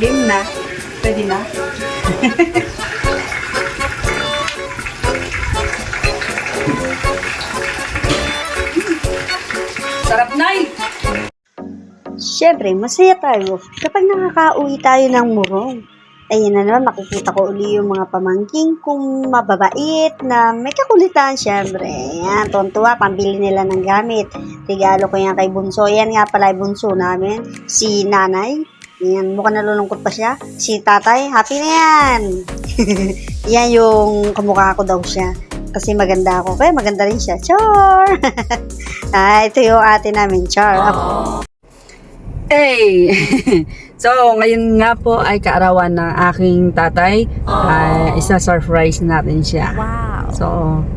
Game na. Pwede na. Sarap, Nay! Siyempre, masaya tayo kapag nakaka-uwi tayo ng Morong. Ayun na naman, makikita ko uli yung mga pamangking kong mababait na may kakulitan, siyempre. Yan, tontuwa, pambili nila ng gamit. Regalo ko yan kay Bunso. Yan nga pala yung Bunso namin, si Nanay. Yan, mukhang nalulungkot pa siya. Si Tatay, happy na yan. Yan yung kamukha ko daw siya. Kasi maganda ako. Kaya maganda rin siya. Char! Ito yung ate namin, Char. Hey! So, ngayon nga po ay kaarawan ng aking tatay. Isa-surprise natin siya. Wow! So,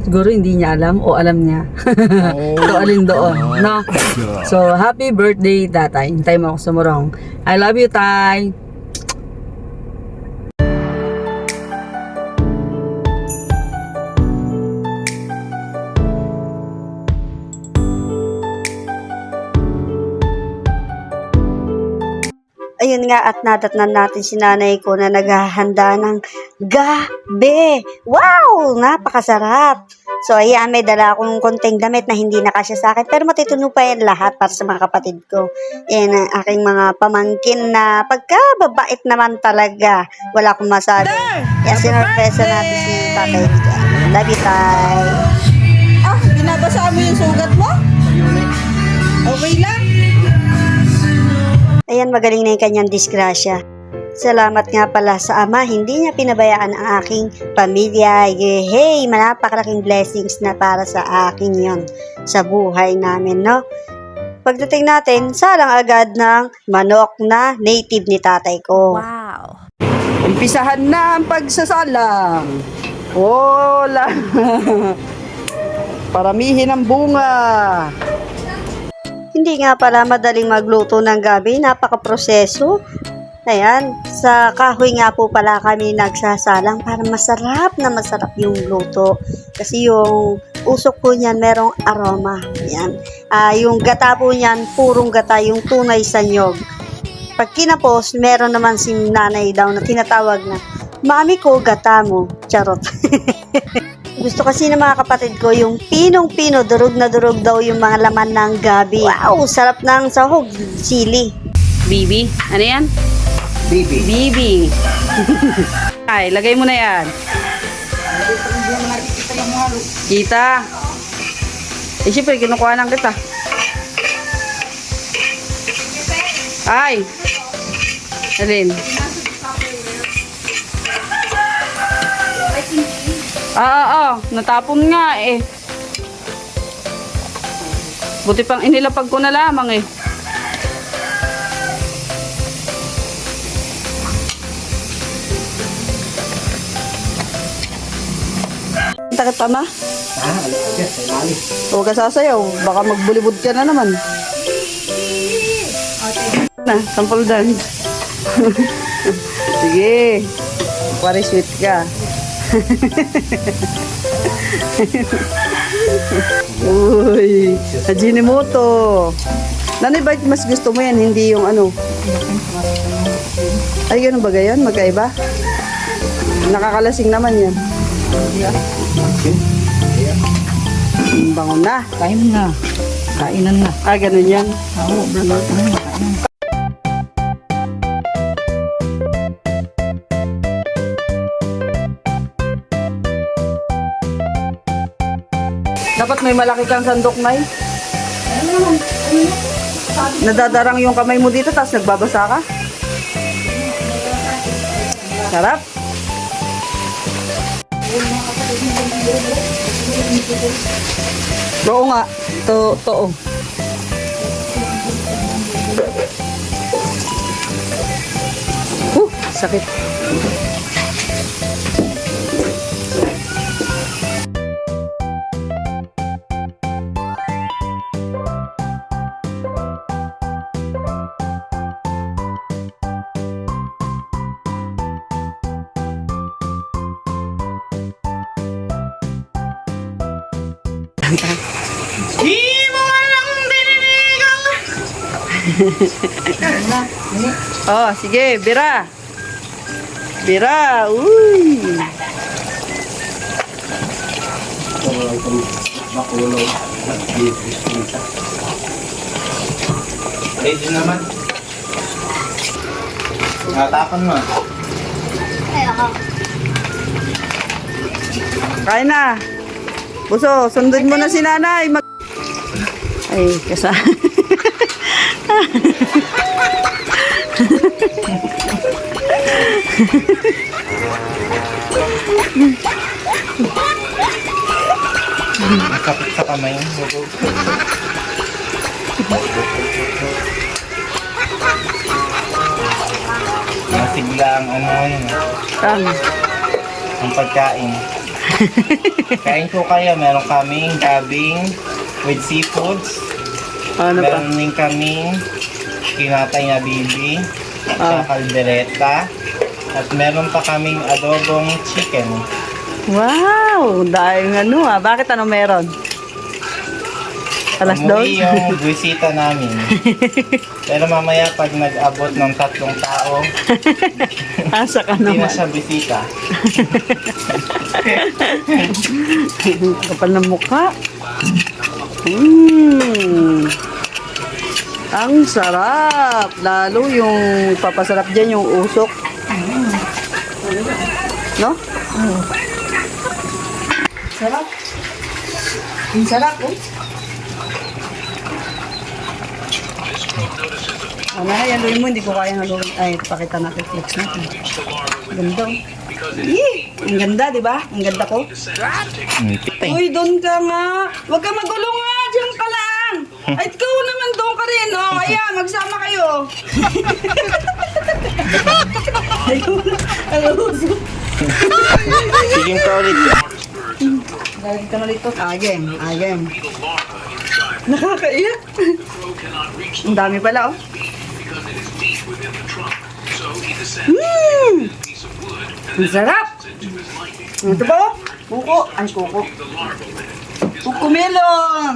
siguro hindi niya alam o alam niya. So, alin doon, no? So, happy birthday, tatay. Hintay mo ako sa Morong. I love you, tay. Ayun nga at nadatnan natin si nanay ko na naghahanda ng gabi. Wow! Napakasarap! So ayan, may dala akong konting damit na hindi nakasya sa akin pero matituno pa yan lahat para sa mga kapatid ko. Yan ang aking mga pamangkin na pagkababait naman talaga. Wala akong masabi. Yan, sinurpresa natin si Tatay Liga. Love you, Tay. Binabasa mo yung sugat mo? Okay lang? Ayan, magaling na yung kanyang disgrasya. Salamat nga pala sa Ama, hindi niya pinabayaan ang aking pamilya. Hey, napakalaking blessings na para sa akin yon sa buhay namin, no? Pagdating natin, salang agad ng manok na native ni tatay ko. Wow! Umpisahan na ang pagsasalang. Hola! Paramihin ang bunga. Hindi nga pala madaling magluto ng gabi, napaka-proseso. Ayan, sa kahoy nga po pala kami nagsasalang para masarap na masarap yung luto. Kasi yung usok po niyan merong aroma. Ayan. Yung gata po niyan, purong gata, yung tunay sa nyog. Pag kinapos, meron naman si nanay daw na tinatawag na, "Mami ko, gata mo." Charot. Gusto kasi ng mga kapatid ko yung pinong-pino, durog na durog daw yung mga laman ng gabi. Wow, sarap ng sahog, sili. Bibi? Ano yan? Bibi. Bibi. Ay, lagay mo na yan. Kita. Eh, syempre, kinukuha lang kita. Ay. Alin? Natapon nga eh. Buti pang inilapag ko na lamang eh. Takot pa ma? Huwag ka sasayaw. Baka magbulibod ka na naman. Na, sample dance. Sige. Pare sweet ka. Uy, Hajinomoto. Nanay, bakit mas gusto mo yan? Hindi yung ano? Ay, ganun ba gayon? Magkaiba? Nakakalasing naman yan. Bangon na. Kain na. Kainan na. Ganun yan. Oo, brother. Dapat may malaki kang sandok, Nay. Nadadarang yung kamay mo dito, tapos nagbabasa ka. Sarap. Oo nga. To. Sakit. Di mo alam diniligang Oh, sige, bira. Bira, uy. Makulong. Ready naman. Natapan mo. Kain na. Buso, sundin mo na si nanay. Ay, kasa. Nakapit sa kamay. Masigla ang ano yun. Ang pagkain. Kain ko kayo. Meron kaming gabing with seafoods. Ano pa? Meron din kaming kinatay na bibi. At saka kaldereta. At meron pa kaming adobong chicken. Wow, dahil ano ah. Bakit ano meron? Alas Umuwi 2? yung bisita namin. Pero mamaya pag nag-abot ng 3 tao, Asa ka hindi na naman. siya bisita. Kapal ng mukha. Ang sarap. Lalo yung papasarap dyan yung usok. No? Sarap. Ang sarap oh. Ano na, haluin mo. Hindi ko kaya haluin. Ay, pakita natin flex natin. Ganda oh. Ang ganda, di ba? Ang ganda ko. Uy, doon ka nga. Huwag ka magulo nga. Diyan ka lang. Ay, ikaw naman doon ka rin. Oh, ayan, magsama kayo. Sige ka ulit. Dahil ka na dito. Agem, agem. Nakakaiyak. Ang dami pala, oh. Ang sarap. Ito ba, oh? Kuko. Ay, kuko. Kuko melon.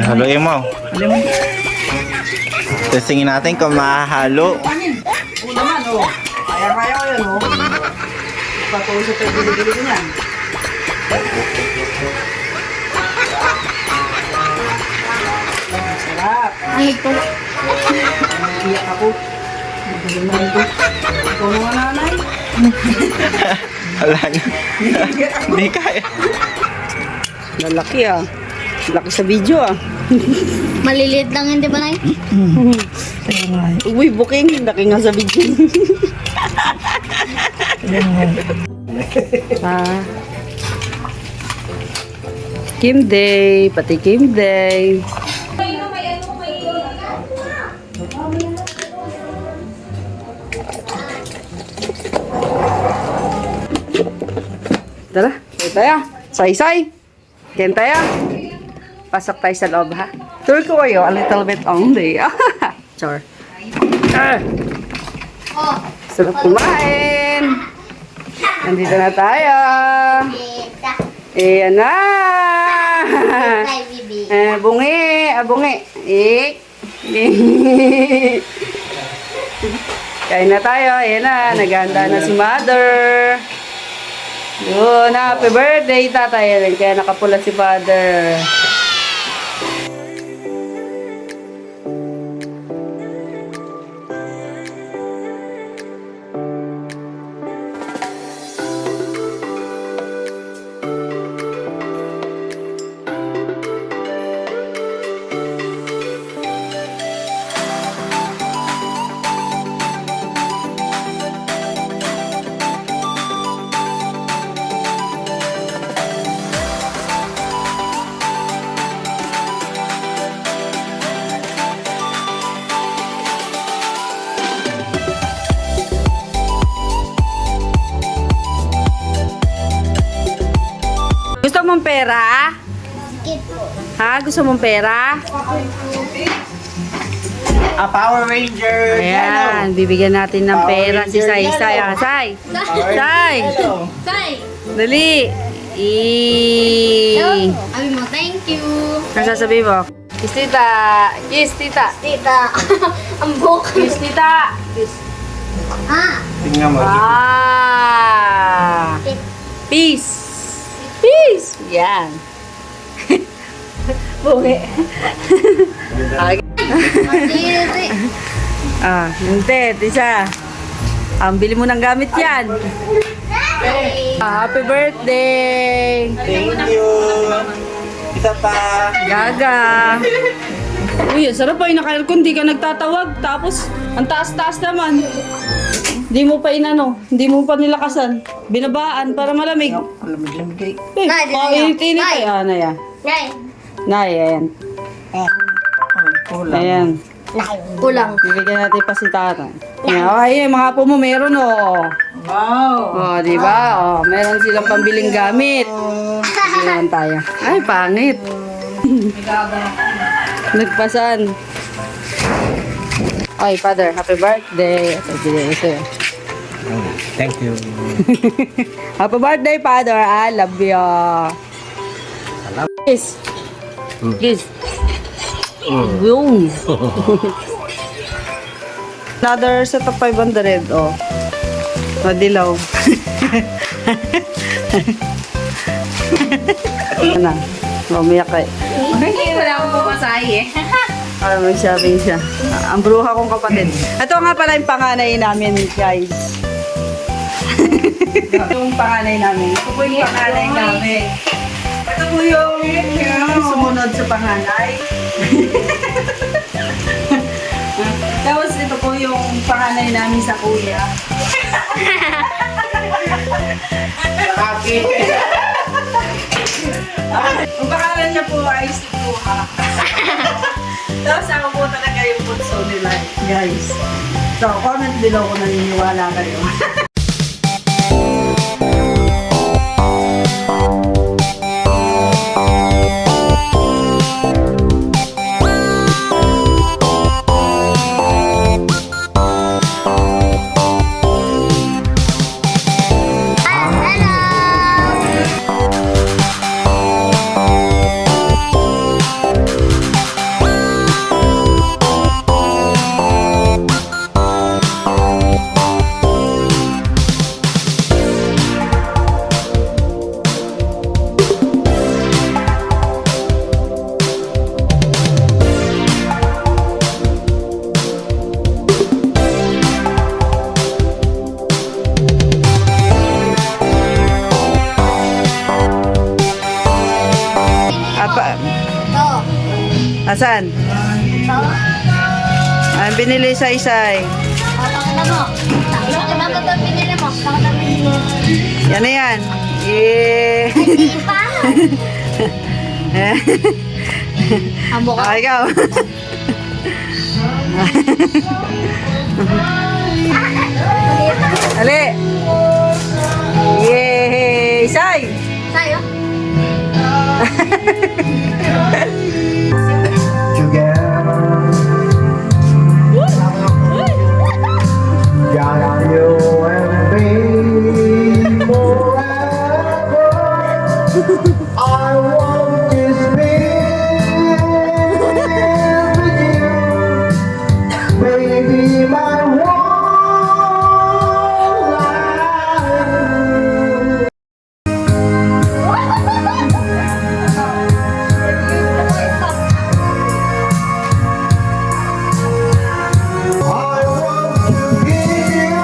Haluin mo. Alam mo, Testingin natin kung mahahalo. kanin. Oo naman, oh. Kaya ko yun, oh. Patuloy sa pagbiligili ko niyan. Ang sarap. Iyak ako. Magaling ko. Ikaw naman nanay. Wala na. Iyak ako. Hindi kaya. Lalaki ah. Laki sa video ah. Maliliit lang yun, di ba, Nay? Uy, booking. Laki nga sa video. Ah. Kim Day. Pati Kim Day. Tara, kaya tayo. Say-say. Kaya tayo. Pasok tayo sa loob, ha? Tour ko kayo, a little bit only. Char. Sarap kumain. Nandito na tayo. Ayan na. Bungi. Bungi. Kain na tayo. Ayan na. Naghahanda na si Mother. Yun. Happy birthday, tatay. Kaya nakapula si Father. Gusto mong pera? Ha? Gusto mong pera? A Power Ranger. Ayan, bibigyan natin ng Power pera si Ranger Sai. Sai, yellow. ah, Sai. Power Sai. Ranger yellow. Tay! Dali. Sabi mo, thank you. Ano sasabihin mo? Kiss tita! Kiss tita! Tita. Ang buka. Kiss tita! Ah. Tingnan mo. Ah! Peace! Peace! Yan. Bungi. Matiri. Hindi. Isa. Bili mo ng gamit yan. Happy birthday! Thank you. Isa pa. Gaga! Uy, ang sarap ay naka-aircon, di ka nagtatawag. Tapos, ang taas-taas naman. Hindi mo pa hindi mo pa nilakasan. Binabaan para malamig. Alam kay. Nay, dito nyo. Init-init Nay. ay. Naya. Nay. Nay, ayan. Kulang. Ayan. Kulang. Bibigyan natin pa si Tata. Ay, mga po mo meron Wow. di ba? Meron silang pambiling gamit. Bigyan tayo. Ay, pangit. Nagpasan. Ay, Father, happy birthday. Ito, bigyan ko sa'yo. Thank you. Happy birthday, Father. I love you. Kiss. Kiss. Yung. Another set of 500, oh. Madilaw. Ano? Mamiyak kay. Wala akong pumasahe eh. Para mag-shopping siya. Ang bruha kong kapatid. Ito nga pala yung panganay namin, guys. Yung panganay namin. Ito po yung panganay namin. Ito po yung sumunod sa panganay. Tapos ito po yung panganay namin sa kuya. Happy. Ang pangalan niya po ay si Kuha. Tapos ako po talaga yung bunso nila, guys. So, comment below kung naniniwala kayo. Ito. Asan? Ito. Ang binili sa isay. Pakita mo. Bakit ito pinili mo? Bakit ito pinili mo? Yan na yan. Yeah. Hindi pa. Ang buka. Ikaw. Ali. Yay! Isay! Tayo. Got you and me forever. I want to spend with you, baby, my whole life. I want to give you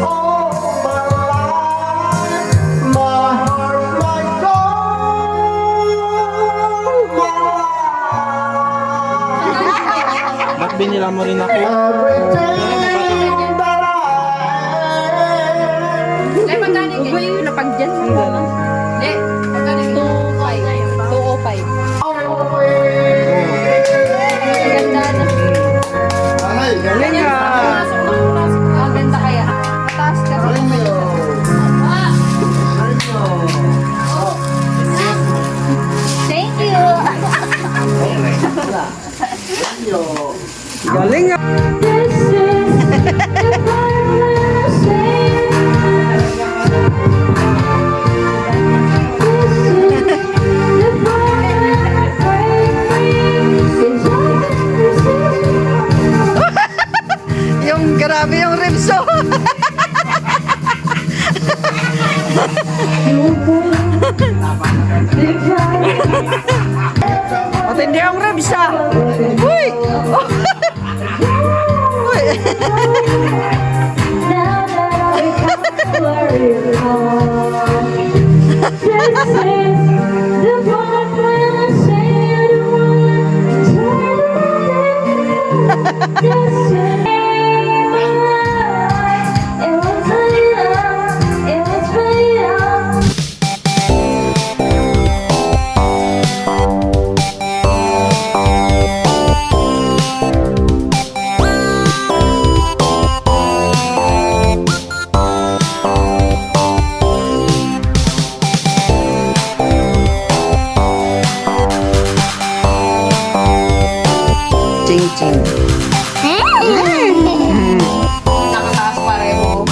all my life, my heart, my soul, my life. Ba't binila mo rin ako? Everything that I Ay, magkano yung yung napag-dyan? Hindi. Magkano yung 205? 205. Ganda na. Galing ah. Ang ganda kaya. Mataas kasi. Thank you. Galing ah. Uy! Uy! Ching ching. Nakataas pareho.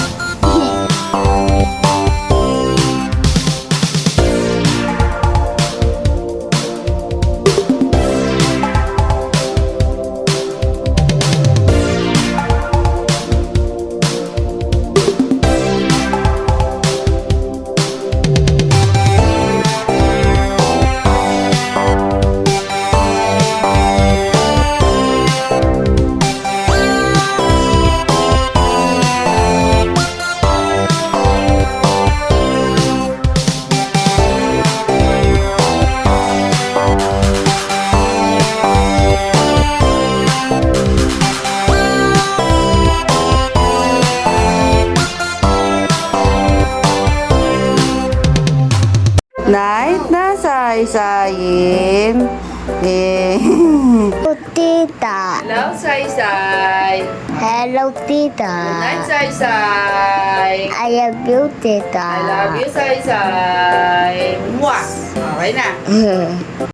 Night na say-sayin. Tita. Hello, Say-say. Hello, Tita. Night, Say-say. I love you, Tita. I love you, Say-say. Mwah! Okay na.